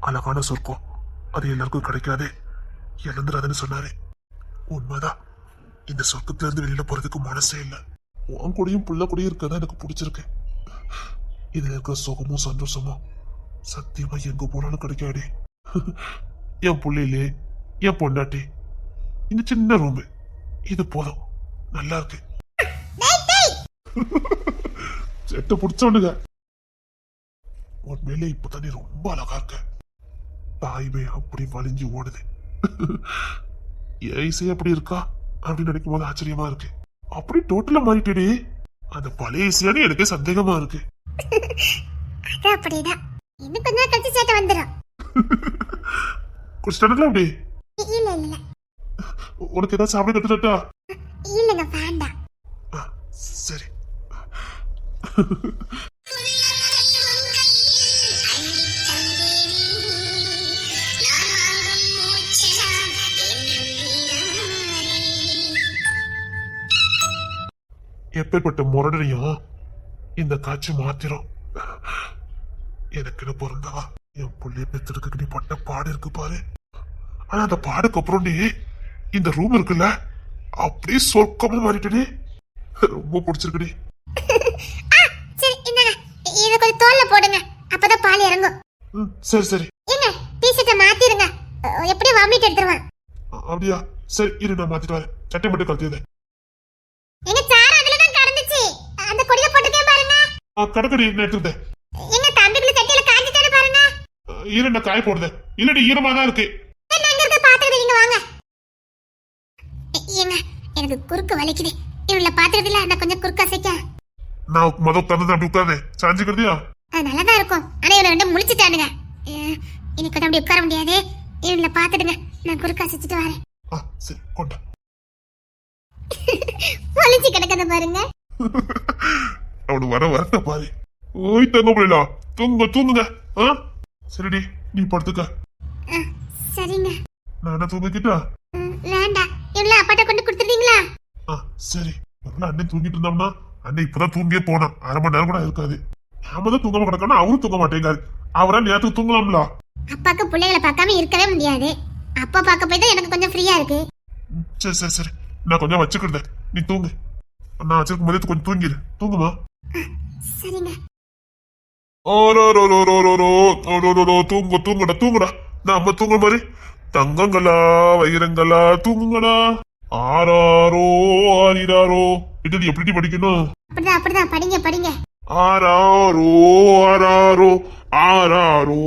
அழகான சொர்க்கம் அது எல்லாருக்கும் கிடைக்காது, இழந்துடாதுன்னு சொன்னாரு. உண்மைதான். இந்த சொர்க்கத்துல இருந்து வெளியில போறதுக்கு மனசே இல்லை. உன் கூடயும் புள்ள கூடயும் இருக்கதான் எனக்கு பிடிச்சிருக்கு. இதுல இருக்கிற சுகமும் சந்தோஷமும் சத்தியமா எங்க போனாலும் கிடைக்காது. என் புள்ளையிலே என் பொண்டாட்டி, இந்த சின்ன ரூம் இது போதும். நல்லா இருக்கு. செட்ட பிடிச்சவனுங்க. உண்மையிலே இப்பதானே ரொம்ப அழகா இருக்க. தாய்மை அப்படி வலிஞ்சு ஓடுது. ஏசே அப்படி இருக்கா அப்படின்னு நினைக்கும் போது ஆச்சரியமா இருக்கு. அப்படி டோட்டலா மாறிட்டே. அந்த பழைய இசையானே எனக்கே சந்தேகமா இருக்கு. அது அப்படிதான். இன்னும் கொஞ்ச நேரம் கழிச்சு சேட்டை வந்துடும். குடிச்சிட்டானுங்களா அப்படி? இல்ல உனக்கு ஏதாவது சாப்பிட கட்டுட்டா? இல்லங்க வேண்டாம். சரி. எப்பேற்பட்ட முரடரையும் இந்த காட்சி மாத்திரம். எனக்குன்னு பிறந்தவா என் புள்ளைய பெத்தெடுக்க நீ பட்ட பாடு இருக்கு பாரு. ஆனா அந்த பாடுக்கு அப்புறம் நீ இந்த ரூம் இருக்குல்ல, அப்படியே சொர்க்கமா மாறிட்டே. ரொம்ப பிடிச்சிருக்குடி. சரி, இந்தாங்க. இத கொஞ்சம் தோல்ல போடுங்க, அப்பதான் பால் இறங்கும். சரி சரி. ஏங்க டீ-ஷர்ட்டை மாத்திருங்க, எப்படி வாமிட் எடுத்துருவான். அப்படியா? சரி இரு, நான் மாத்திட்டு வரேன். சட்டை மட்டும் கழட்டியது. எங்க சார் அதுல தான் கடந்துச்சு. அந்த கொடியில போட்டுக்கே பாருங்க. கடக்கடி எடுத்துட்டேன். எங்க தம்பிக்குள்ள சட்டையில காஞ்சிட்டானே பாருங்க. இரு, நான் காய போடுறேன். இல்லடி ஈரமா தான் இருக்கு. எங்க இருக்க பாத்துக்கிட்டு நீங்க வாங்க. ஏங்க எனக்கு குறுக்கு வலிக்குது. இவள பாத்துறதுல நான் கொஞ்சம் குறுக்க அசைக்க. நான் உட்கார்ந்து அப்படி உட்கார்ந்து சாஞ்சிக்கிறதியா? அது நல்லதா இருக்கும். ஆனா இவனை ரெண்டு முழிச்சிட்டானுங்க. இன்னைக்கு கொஞ்சம் அப்படி உட்கார முடியாது. இவள பாத்துடுங்க, நான் குறுக்க அசைச்சிட்டு வரேன். சரி கொண்டா. வலிச்சு கிடக்கத பாருங்க. அவனு வரட்ட பாரு. ஓய் தங்க போயிடா. தூங்குங்க. சரிடி, நீ படுத்துக்க. சரிங்க. நான் என்ன தூங்கிக்கிட்டா? வேண்டாம், இவள அப்பாட்ட கொண்டு கொடுத்துட்டீங்களா? சரி. அண்ணன் தூங்கிட்டு இருந்தோம்னா, அண்ணன் இப்பதான் தூங்கியே போனான். அரை மணி நேரம் கூட இருக்காது. நாம தான் தூங்காம கிடக்கணும், அவரும் தூங்க மாட்டேங்காரு. அவரா நேரத்துக்கு தூங்கலாம்ல. அப்பாக்கு பிள்ளைகளை பார்க்காம இருக்கவே முடியாது. அப்பா பார்க்க போய் தான் எனக்கு கொஞ்சம் ஃப்ரீயா இருக்கு. சரி சரி சரி, நான் கொஞ்சம் வச்சுக்கிட்டேன், நீ தூங்கு. நான் வச்சிருக்கும் போதே கொஞ்சம் தூங்கிடு, தூங்குமா. சரிங்க. தூங்க தூங்குடா தூங்குடா, நான் அம்மா தூங்குற மாதிரி. தங்கங்களா வைரங்களா தூங்குங்கடா. ஆராரோ ஆரிராரோ, இது எப்படி படிக்கணும்? அப்படிதான் அப்படிதான், படிங்க படிங்க. ஆராரோ ஆராரோ ஆராரோ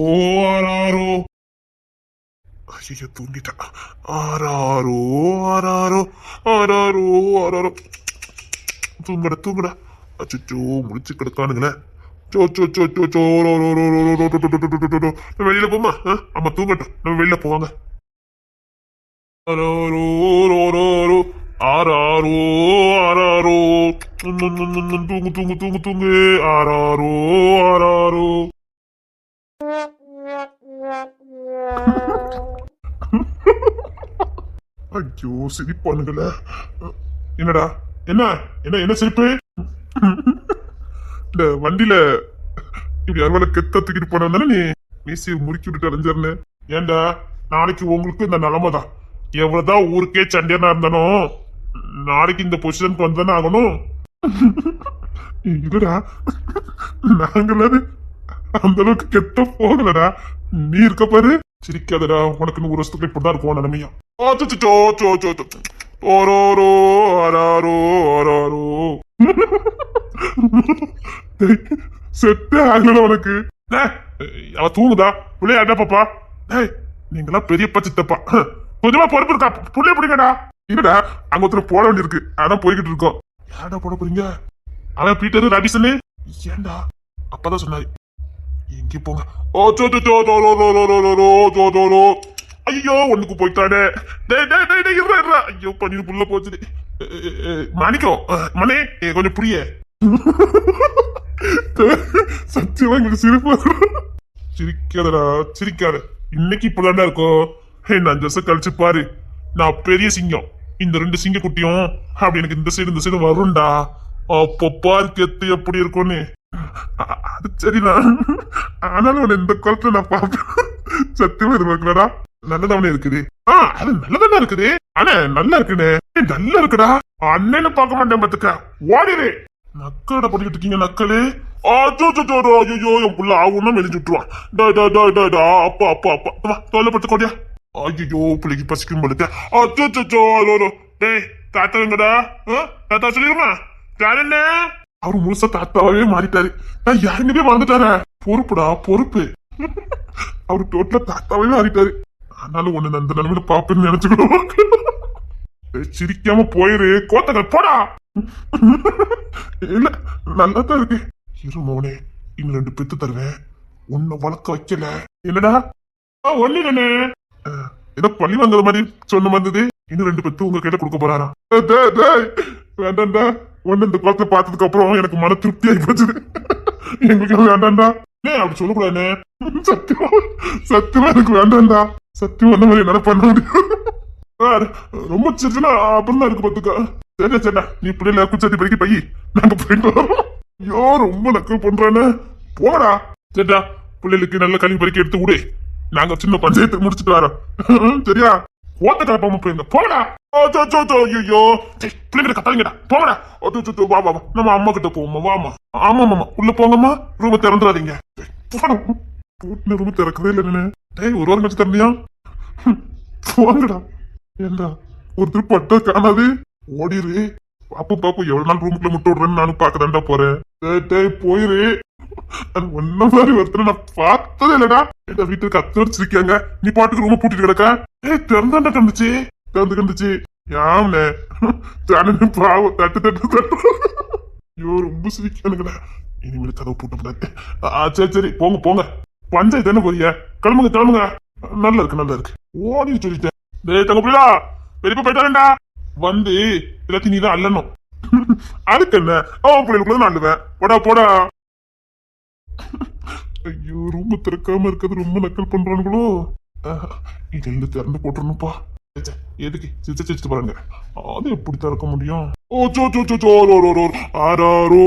ஆராரோ. ஐயோ தூங்கிட்டா. ஆராரோ ஆராரோ ஆராரோ ஆராரோ. தூங்குடா தூங்குடா. அச்சோ முடிச்சு கிடக்கானுங்களே. சோ சோ சோ சோ சோ. வெளியில போமா, அம்மா தூங்கட்டும், நம்ம வெளியில போவாங்க. ஆராரோ ஆராரோ ஆராரோ ஆராரோ. தூங்கு தூங்கு தூங்கு தூங்கு. ஆராரோ ஆராரோ. ஐயோ சிரிப்பானுங்கள. என்னடா என்ன என்ன என்ன சிரிப்பு? இந்த வண்டியில இப்படி அறுவலை கெத்த தூக்கிட்டு போன தானே நீ மீசியை முறுக்கி விட்டுட்டு அலைஞ்சிருந்தேன். ஏண்டா நாளைக்கு உங்களுக்கு இந்த நிலைமைதான். எவ்வளவுதான் ஊருக்கே சண்டையா இருந்தாலும் நாளைக்கு இந்த பொசிஷனுக்கு வந்தானே ஆகணும். இல்லடா, நாங்களாவது அந்த அளவுக்கு கெட்ட போகலடா. நீ இருக்க பாரு. சிரிக்காதடா, உனக்கு 100 வருஷத்துக்கு இப்படிதான் இருக்கும் நிலைமையா. ஓரோரோ ஆராரோ ஆராரோ. செட்டே ஆகல உனக்கு. அவ தூங்குதா பிள்ளையாடா பாப்பா. நீங்களா பெரிய பச்சத்தப்பா, கொஞ்சமா பொறுப்பு இருக்கா? புள்ளைய பிடிக்கடா. இல்லடா, அங்க ஒருத்தர் போட வேண்டி இருக்கு, அதான் போய்கிட்டு இருக்கோம். யாரா போட போறீங்க? அவன் பீட்டர் ரபிசனு. ஏண்டா அப்பதான் சொன்னாரு எங்க போங்க. ஓ சோ சோ சோ சோ சோ சோ சோ. ஐயோ ஒண்ணுக்கு போயிட்டானே. ஐயோ பன்னீர் புள்ள போச்சு. மாணிக்கம் மனே கொஞ்சம் புரிய. சத்தியமா எங்களுக்கு சிரிப்பு. சிரிக்காதடா சிரிக்காத. இன்னைக்கு இப்பதான்டா இருக்கும். என்ன 5 வருஷம் கழிச்சு பாரு, நான் பெரிய சிங்கம், இந்த 2 சிங்க குட்டியும் அப்படி எனக்கு இந்த சைடு வரும்டா. அப்போ பாரு கெத்து எப்படி இருக்கும்னு. அது சரிதான், ஆனாலும் இந்த குளத்துல நான் பாப்பேன். சத்தியமா எதிர்பார்க்கலடா. நல்லதானே இருக்குது. அது நல்லதானே இருக்குது. ஆனா நல்லா இருக்குன்னு நல்லா இருக்குடா. அண்ணன்னு பார்க்க மாட்டேன் பாத்துக்க, ஓடிடு. நக்கடா பண்ணிக்கிட்டு இருக்கீங்க நக்கலு. ஐயோ என் புள்ள ஆகும்னா மெலிஞ்சு விட்டுருவான். அப்பா அப்பா அப்பா தொலைப்பட்டு கொடியா. ஐயோ பிள்ளைக்கு பசிக்கும் போலுக்க. டேய் தாத்தா எங்கடா? தாத்தா சொல்லிருமா யாருன்னு? அவரு முழுசா தாத்தாவே மாறிட்டாரு. நான் யாருன்னு மறந்துட்டார. பொறுப்புடா பொறுப்பு. அவரு டோட்டலா தாத்தாவே மாறிட்டாரு. ஆனாலும் ஒண்ணு அந்த நிலைமையில பாப்பேன்னு நினைச்சுக்கிடுவோம். சிரிக்காம போயிரு கோத்தங்கள் போடா. இல்ல நல்லா தான் இருக்கு. இரு மோனே, இன்னும் 2 பெத்து தருவேன். உன்னை வளர்க்க வைக்கல. என்னடா ஒண்ணு தானே, ஏதோ பள்ளி வாங்குற மாதிரி சொன்ன வந்தது. இன்னும் 2 பெத்து உங்க கையில கொடுக்க போறாரா? வேண்டாம்டா, ஒண்ணு இந்த குளத்தை பார்த்ததுக்கு அப்புறம் எனக்கு மன திருப்தி ஆகி போச்சு. எங்களுக்கு வேண்டாம்டா. அப்படி சொல்லக்கூடாதுன்னு. சத்தியமா சத்தியமா எனக்கு வேண்டாம்டா. சத்தியம் அந்த மாதிரி என்னால பண்ண முடியும். ரொம்ப சிரிச்சுனா அப்புறம் தான் இருக்கு பாத்துக்கா. சரி சரிடா, நீ பிள்ளைல குச்சாத்தி பறிக்க பையி, நாங்க போயிட்டு வரோம். ஐயோ ரொம்ப நக்கல் பண்றானே, போடா. சரிடா, பிள்ளைகளுக்கு நல்ல கல்வி பறிக்க எடுத்து விடு. நாங்க சின்ன பஞ்சாயத்து முடிச்சுட்டு வரோம். சரியா? ஓட்ட கலப்பாம போயிருங்க, போடா. ஐயோ பிள்ளைங்க கத்தாதீங்கடா, போங்கடா. வா வா நம்ம அம்மா கிட்ட போவோமா, வாமா. ஆமா மாமா உள்ள போங்கம்மா, ரூம திறந்துடாதீங்க. ரூம திறக்கவே இல்லை. டேய் ஒரு வாரம் கழிச்சு திறந்தியா? போங்கடா. ஏண்டா ஒருத்தர் பட்ட காணாது, ஓடிரு. பாப்பு எவ்வளவு நாள் ரூமுக்குள்ள முட்டை விடுறேன்னு நானும் பாக்கதான்டா போறேன். போயிரு. அது ஒன்ன மாதிரி ஒருத்தர் நான் பார்த்ததே இல்லடா. என் வீட்டுக்கு அத்தனை வச்சிருக்காங்க, நீ பாட்டுக்கு ரூம பூட்டிட்டு கிடக்க. திறந்தாண்டா கண்டுச்சு யாம்னே பாவம் தட்டு தட்டு தட்டு. ஐயோ ரொம்ப சிரிக்கானுங்கடா. இனிமேல் கதவை பூட்டக்கூடாது. சரி போங்க போங்க, பஞ்சாயத்து தானே போறிய, கிளம்புங்க. நல்லா இருக்கு ஓடி சொல்லிட்டேன். டேய் தங்க பிள்ளா பெரியப்பா போயிட்டாரேண்டா. வந்து எல்லாத்தையும் நீதான் அல்லணும். அதுக்கு என்ன, பிள்ளைகளுக்குள்ள நான் அள்ளுவேன். போடா. ஐயோ ரொம்ப திறக்காம இருக்கிறது ரொம்ப நக்கல் பண்றானுங்களோ. இது இருந்து திறந்து போட்டுருணும்ப்பா. எதுக்கு சிரிச்சு பாருங்க, அது எப்படி திறக்க முடியும்? ஆராரோ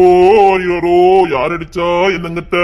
யார் அடிச்சா என்னங்கத்த?